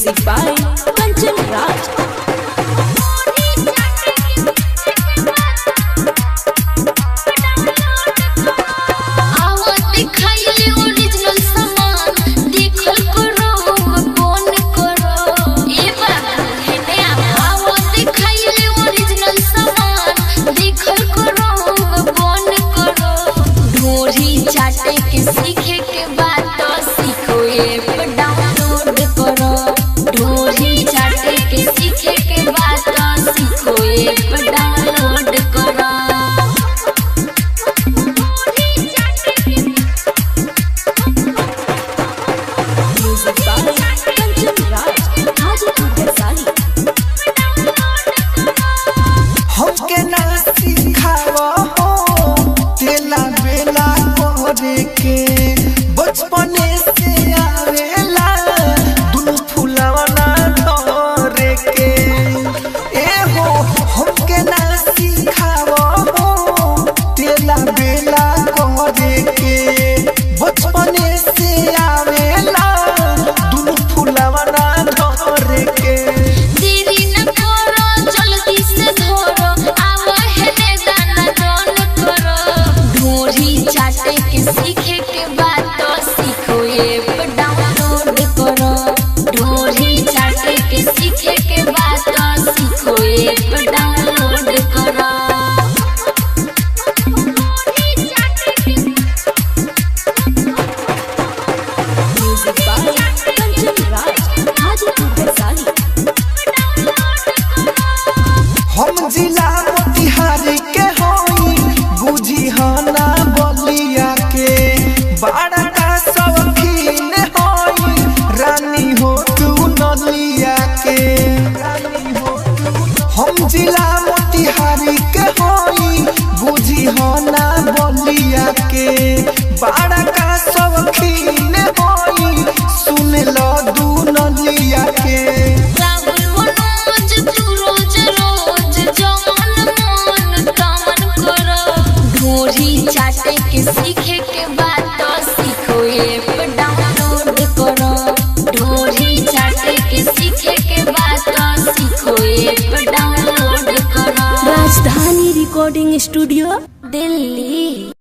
Music by Kanchan Raj. सीखे के बाद तो सीखो ऐप डाउनलोड करो। ढोरी चाटे के सीखे के बाद तो सीखो ऐप डाउनलोड करो। Music by Kanchan Raj. Hajipur Vaishali. हमके ना सिखावा हो तेला बेला करे के बचपने से आवेला दुनु फुलावा ना धरे के। ए हो हमके ना सिखावा हो तेला बेला करे के बचपने से आवेला दुनु फुलावा ना धरे के। देरी न करो जल्दी से धरो आवा है ने दाना जन करो। ढोरी चाटे के सीखे के बाद तो सीखो ऐप डाउनलोड करो। ढोरी चाटे के सीखे के बाद तो सीखो ऐप डाउनलोड करो। Music by Kanchan Raj. Hajipur Vaishali. हम जिला मोतिहारी के होई बुझी हना बलिया के बड़ा का शौकीन होई रानी हो तू नलिया के। हम जिला मोतिहारी के होई बुझी हना बलिया के बड़ा का शौकीन होई सुन लो दू नलिया के। राहुल मनोज तू रोज रोज जमन मन तमन करो। ढोरी चाटे के सीखे के बाद तो सीखो ऐप डाउनलोड करो। ढोरी चाटे के सीखे के बाद तो सीखो ऐप डाउनलोड करो। राजधानी रिकॉर्डिंग स्टूडियो दिल्ली।